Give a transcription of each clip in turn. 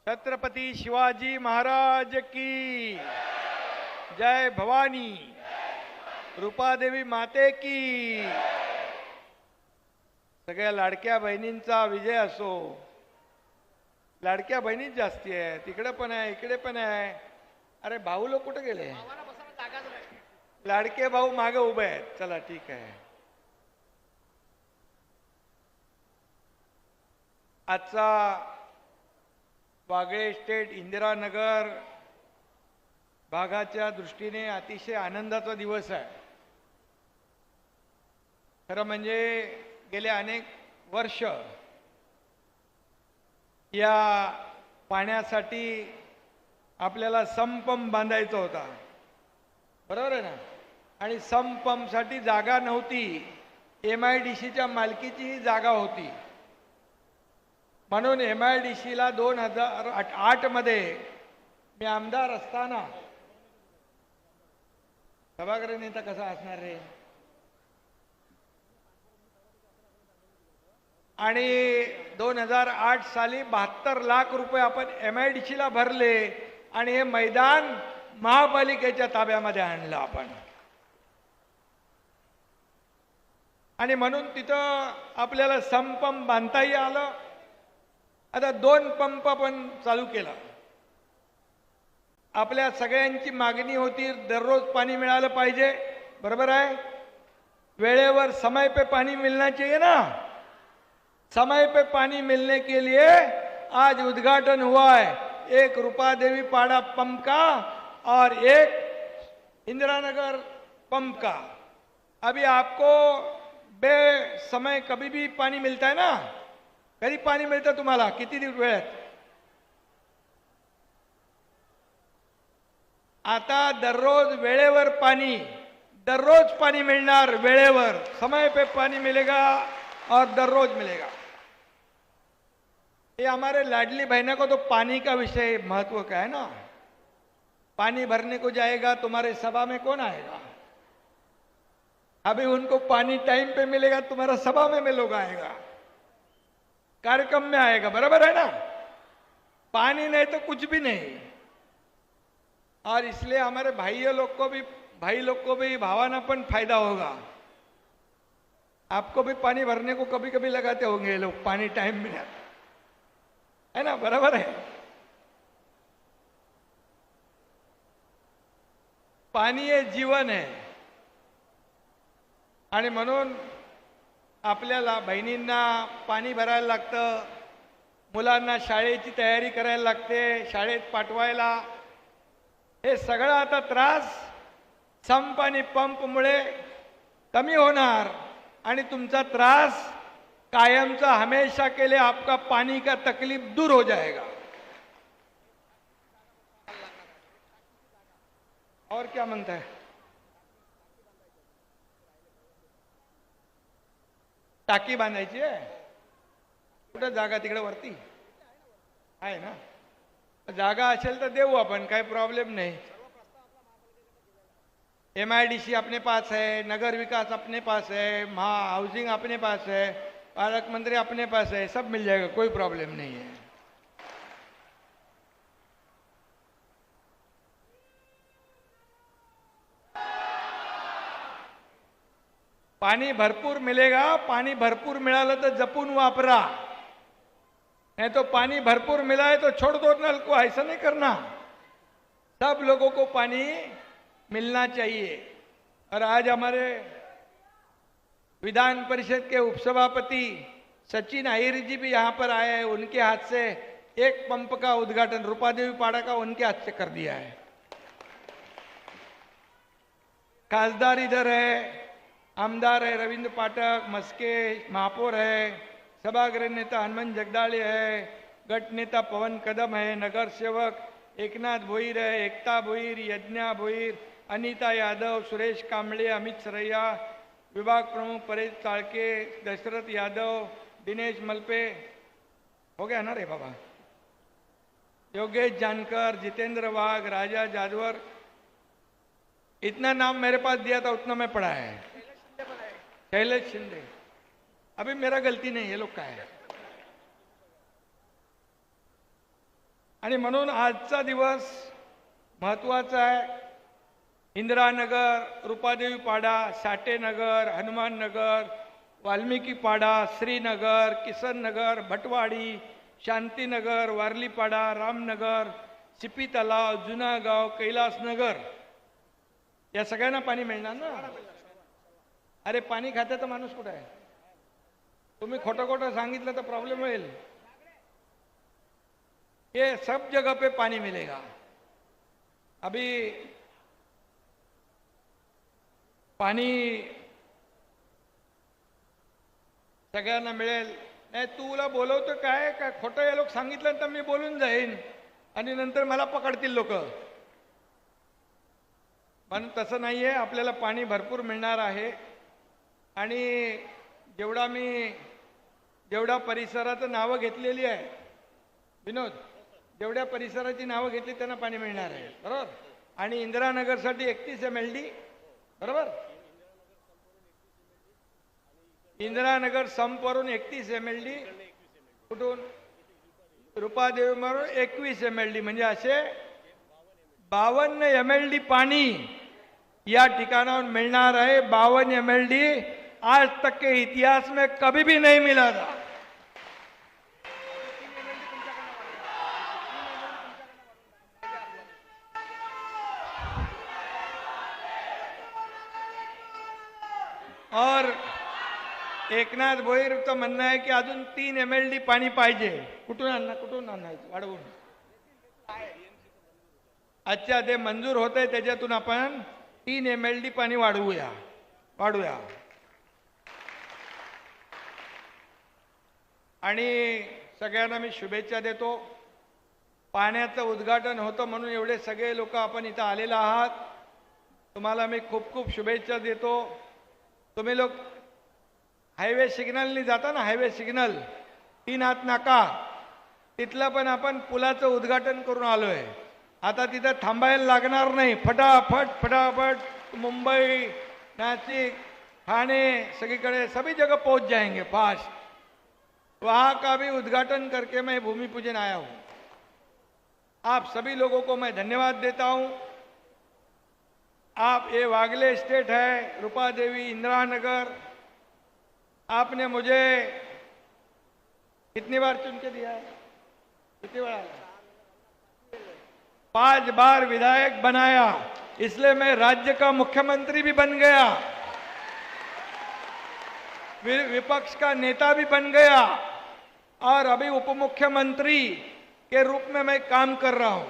छत्रपती शिवाजी महाराज की जय भवानी, रूपादेवी माते की। सगळ्या लाडक्या बहिणींचा विजय असो। लाडक्या बहिणीच जास्ती आहे, तिकडे पण आहे इकडे पण आहे। अरे भाऊ लोक कुठे गेले? लाडके भाऊ मागे उभे आहेत। चला ठीक आहे। आजचा वागळे स्टेट इंदिरानगर भागाच्या दृष्टीने अतिशय आनंदाचा दिवस आहे। खरं म्हणजे गेले अनेक वर्ष या पाण्यासाठी आपल्याला संपंप बांधायचा होता, बरोबर आहे ना? आणि संपंपसाठी जागा नव्हती, MIDCच्या मालकीची जागा होती। म्हणून MIDCला 2008 मध्ये मी आमदार असताना, सभागृह नेता कसा असणार रे, आणि 2008 साली 72 लाख रुपये आपण MIDCला भरले आणि हे मैदान महापालिकेच्या ताब्यामध्ये आणलं आपण। आणि म्हणून तिथं आपल्याला संपंप बांधताही आलं। आता 2 पंप पण चालू केला। आपल्या सगळ्यांची मागणी होती दररोज पाणी मिळालं पाहिजे, बरोबर है? वेळेवर समय पे पानी मिलना चाहिए ना। समय पे पानी मिलने के लिए आज उद्घाटन हुआ है, एक रूपादेवी पाड़ा पंप का और एक इंदिरानगर पंप का। अभी आपको बेसमय कभी भी पानी मिलता है ना? कधी पाणी मिळतं तुम्हाला? किती वेळात? आता दररोज वेळेवर पानी, दररोज पानी मिलणार वेळेवर, समय पे पानी मिलेगा और दररोज मिलेगा। ये हमारे लाडली बहनों को तो पानी का विषय महत्व का है ना। पानी भरने को जाएगा तुम्हारे सभा में कौन आएगा? अभी उनको पानी टाइम पे मिलेगा, तुम्हारा सभा में लोग आएगा, कार्यक्रम में आएगा, बराबर है ना? पानी नहीं तो कुछ भी नहीं। और इसलिए हमारे भाई लोग को भी भावानापन फायदा होगा। आपको भी पानी भरने को कभी कभी लगाते होंगे ये लोग, पानी टाइम में है ना, बराबर है? पानी हे जीवन है। आणि म्हणून आपल्याला बहिणींना पाणी भरायला लागतं, मुलांना शाळेची तयारी करायला लागते, शाळेत पाठवायला। हे सगळं आता त्रास संप आणि पंपमुळे कमी होणार आणि तुमचा त्रास कायमचा हमेशा के लिए आपका पानी का तकलीफ दूर हो जाएगा। और क्या मांगता है? टाकी बांधायची आहे? कुठं जागा? तिकडे वरती आहे ना? जागा असेल तर देऊ आपण, काही प्रॉब्लेम नहीं। MIDC अपने पास है, नगर विकास अपने पास है, महा हाउसिंग अपने पास है, पालक मंत्री अपने पास है, सब मिल जाएगा, कोई प्रॉब्लम नहीं है। पानी भरपूर मिलेगा, पानी भरपूर मिळालं तर जपून वापरा, नहीं तो पानी भरपूर मिला है तो छोड़ दो नल को, ऐसा नहीं करना। सब लोगों को पानी मिलना चाहिए। और आज हमारे विधान परिषद के उपसभापति सचिन अहिर जी भी यहाँ पर आए हैं। उनके हाथ से एक पंप का उद्घाटन रूपादेवी पाड़ा का उनके हाथ से कर दिया है। खासदार इधर है, आमदार है रविंद्र पाठक, मस्के महापौर है, सभागृह नेता हनुमान जगदाळे है, गट नेता पवन कदम है, नगर सेवक एकनाथ भोईर है, एकता भोईर, यज्ञा भोईर, अनीता यादव, सुरेश कांबळे, अमित सरैया, विभाग प्रमुख परेश चाळके, दशरथ यादव, दिनेश मलपे, हो गया ना रे बाबा, योगेश जानकर, जितेंद्र वाघ, राजा जादवर। इतना नाम मेरे पास दिया था उतना मैं पढ़ा है। शैलेश शिंदे, अभी मेरा गलती नहीं, ये लोग का है। आणि म्हणून आजचा दिवस महत्त्वाचा आहे. इंदिरानगर, रूपादेवी पाडा, साठेनगर, हनुमाननगर, वाल्मिकी पाडा, श्रीनगर, किसन नगर, भटवाडी, शांतीनगर, वारलीपाडा, रामनगर, सिपी तलाव, जुना गाव, कैलासनगर या सगळ्यांना पाणी मिळणार ना. अरे पाणी खात्याचा माणूस कुठे आहे? तुम्ही खोटं खोटं सांगितलं तर प्रॉब्लेम होईल. ये सब जगह पे पानी मिलेगा. अभी पाणी सगळ्यांना मिळेल. नाही तुला बोलवतो काय काय खोटं या लोक सांगितलं तर मी बोलून जाईन आणि नंतर मला पकडतील लोक. पण तसं नाही आहे. आपल्याला पाणी भरपूर मिळणार आहे. आणि जेवढा परिसराचं नावं घेतलेली आहे विनोद, जेवढ्या परिसराची नावं घेतली त्यांना पाणी मिळणार आहे बरोबर. आणि इंदिरानगरसाठी 31 MLD बरोबर. इंदिरानगर संपवरून 31 MLD, कुठून रूपादेवीवरून 21 MLD, म्हणजे असे 52 MLD पाणी या ठिकाणाहून मिळणार आहे. 52 MLD आज तक के इतिहास में कभी भी नहीं मिला था. और एकनाथ भोईरचं म्हणणं आहे की अजून 3 MLD पाणी पाहिजे. कुठून आणायचं वाढवून? अच्छा, ते मंजूर होत आहे त्याच्यातून आपण 3 MLD पाणी वाढवूया. आणि सगळ्यांना मी शुभेच्छा देतो. पाण्याचं उद्घाटन होतं म्हणून एवढे सगळे लोक आपण इथं आलेला आहात. तुम्हाला मी खूप खूप शुभेच्छा देतो. तुम्ही लोक हायवे सिग्नलनी जाता ना, हायवे सिग्नल 3 हात नाका, तिथलं पण आपण पुलाचं उद्घाटन करून आलोय. आता तिथं थांबायला लागणार नाही. फटाफट मुंबई, नासिक, ठाणे सगळीकडे सभी जगह पहुंच जाएंगे फास्ट. वहाँ का भी उद्घाटन करके मैं भूमि पूजन आया हूँ. आप सभी लोगों को मैं धन्यवाद देता हूँ. आप ये वागले स्टेट है, रूपा देवी, इंदिरानगर, आपने मुझे कितनी बार चुन के दिया है? कितनी बार? 5 बार विधायक बनाया, इसलिए मैं राज्य का मुख्यमंत्री भी बन गया, विपक्ष का नेता भी बन गया और अभी उप मुख्यमंत्री के रूप में मैं काम कर रहा हूं.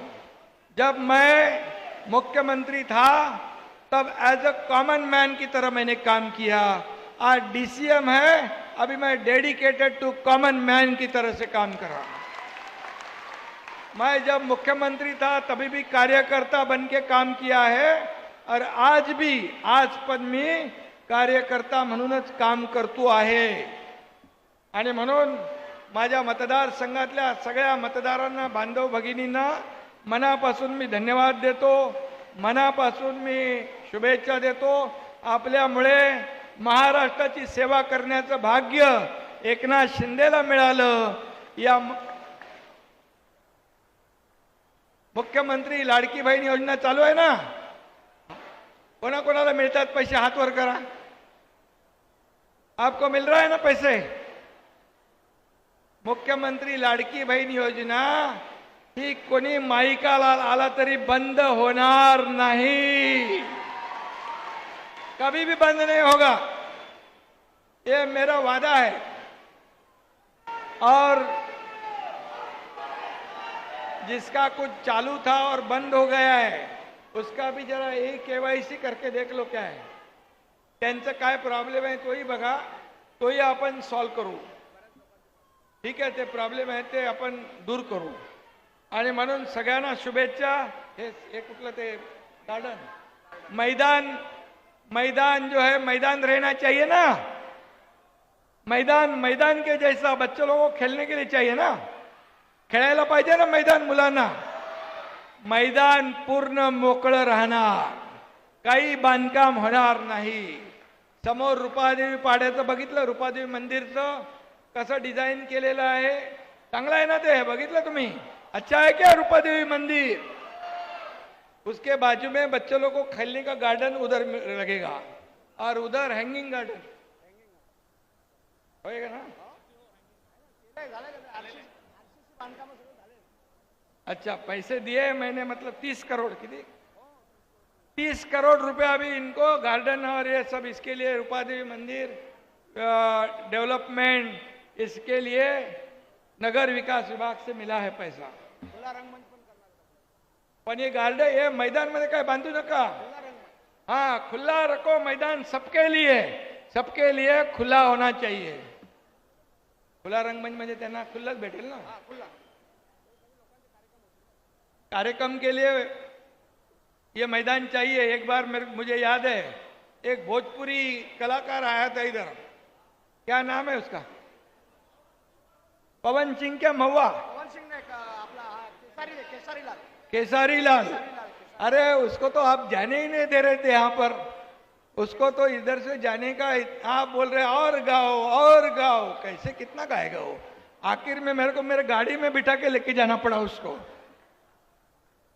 जब मैं मुख्यमंत्री था तब एज अ कॉमन मैन की तरह मैंने काम किया. आज DCM है, अभी मैं डेडिकेटेड टू कॉमन मैन की तरह से काम कर रहा हूं. मैं जब मुख्यमंत्री था तभी भी कार्यकर्ता बन के काम किया है और आज पण मी कार्यकर्ता म्हणूनच काम करतो आहे. आणि म्हणून माझ्या मतदारसंघातल्या सगळ्या मतदारांना, बांधव भगिनींना मनापासून मी धन्यवाद देतो, मनापासून मी शुभेच्छा देतो. आपल्यामुळे महाराष्ट्राची सेवा करण्याचं भाग्य एकनाथ शिंदेला मिळालं. या मुख्यमंत्री लाडकी बहीण योजना चालू आहे ना, कोणाकोणाला मिळतात पैसे? हात वर करा. आपको मिल रहा है ना पैसे? मुख्यमंत्री लाडकी बहीण योजना ही कोणी माईकाला आला तरी बंद होणार नाही, कभी भी बंद नहीं होगा. ये मेरा वादा है. और जिसका कुछ चालू था और बंद हो गया है उसका भी जरा यही KYC करके देख लो क्या है, त्यांचं काय प्रॉब्लेम आहे तोही बघा, तोही आपण सॉल्व करू. ठीक आहे, ते प्रॉब्लेम आहे ते आपण दूर करू. आणि म्हणून सगळ्यांना शुभेच्छा. हे कुठलं ते गार्डन मैदान जो है, मैदान रहना चाहिए ना. मैदान के जैसा बच्चों लोगों को खेलने के लिए चाहिए ना, खेळायला पाहिजे ना मैदान मुलांना. मैदान पूर्ण मोकळं राहणार, काही बांधकाम होणार नाही. समोर रूपादेवी पाड्याचं बघितलं, रूपादेवी मंदिरचं कसं डिझाईन केलेलं आहे, चांगलं आहे ना ते, बघितलं तुम्ही? अच्छा है क्या रूपा देवी मंदिर? उसके बाजू में बच्चों लोग को खेलने का गार्डन उधर लगेगा और उधर हैंगिंग गार्डन होएगा ना? अच्छा, पैसे दिए मैंने, मतलब 30 करोड़ की 30 करोड़ रुपया अभी इनको गार्डन और ये सब इसके लिए रूपा देवी मंदिर डेवलपमेंट इसके लिए नगर विकास विभाग से मिला है पैसा. पण ये गार्डन ये मैदान मध्ये काय बांधू नका. हाँ, खुला रखो मैदान सबके लिए खुला होना चाहिए. खुला रंगमंच म्हणजे त्यांना खुल्लाच भेटेल ना. कार्यक्रम के लिए ये मैदान चाहिए. एक बार मुझे याद है, एक भोजपुरी कलाकार आया था इधर, क्या नाम है उसका? पवन सिंह क्या महुआ? पवन सिंह ने अपना केसारी लाल. अरे उसको तो आप जाने ही नहीं दे रहे थे यहाँ पर. उसको तो इधर से जाने का आप बोल रहे और गाओ. कैसे कितना गाएगा वो? आखिर में मेरे को मेरे गाड़ी में बिठा के लेके जाना पड़ा उसको.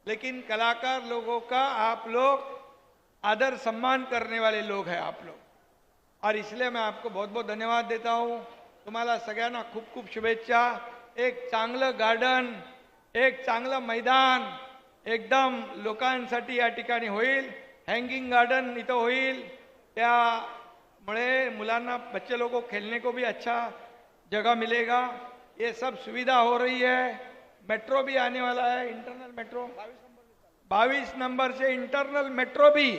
लेकिन कलाकार लोगों का आप लोग आदर सम्मान करने वाले लोग हैं आप लोग, और इसलिए मैं आपको बहुत बहुत धन्यवाद देता हूं. तुम्हाला सगळ्यांना खूप खूप शुभेच्छा. एक चांगलं गार्डन, एक चांगलं मैदान एकदम लोकांसाठी या ठिकाणी होईल. हैंगिंग गार्डन इथं होईल. त्यामुळे मुलांना, बच्चे लोगों को खेलने को भी अच्छा जगह मिलेगा. ये सब सुविधा हो रही है. मेट्रो भी आने वाला है, इंटरनल मेट्रो 22 नंबर से इंटरनल मेट्रो भी.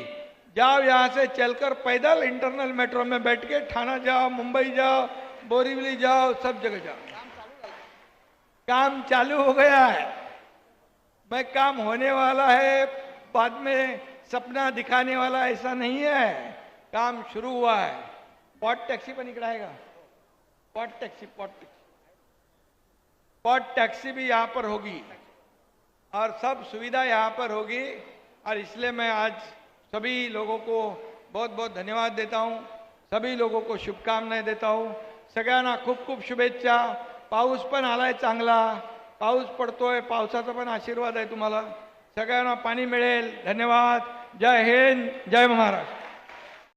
जाओ यहाँ से चलकर पैदल इंटरनल मेट्रो में बैठ के ठाणा जाओ, मुंबई जाओ, बोरीवली जाओ, सब जगह जाओ. काम चालू हो गया है. मैं काम होने वाला है, बाद में सपना दिखाने वाला ऐसा नहीं है. काम शुरू हुआ है. पॉट टैक्सी पर निकलाएगा. पॉट टैक्सी भी यहाँ पर होगी और सब सुविधा यहाँ पर होगी. और इसलिए मैं आज सभी लोगों को बहुत बहुत धन्यवाद देता हूँ. सभी लोगों को शुभकामनाएं देता हूँ. सगळ्यांना खूप खूप शुभेच्छा. पाऊस पण आलाय चांगला. पाऊस पडतोय. पावसाचा पण आशीर्वाद आहे तुम्हाला. सगळ्यांना पाणी मिळेल. धन्यवाद. जय हिंद, जय महाराष्ट्र.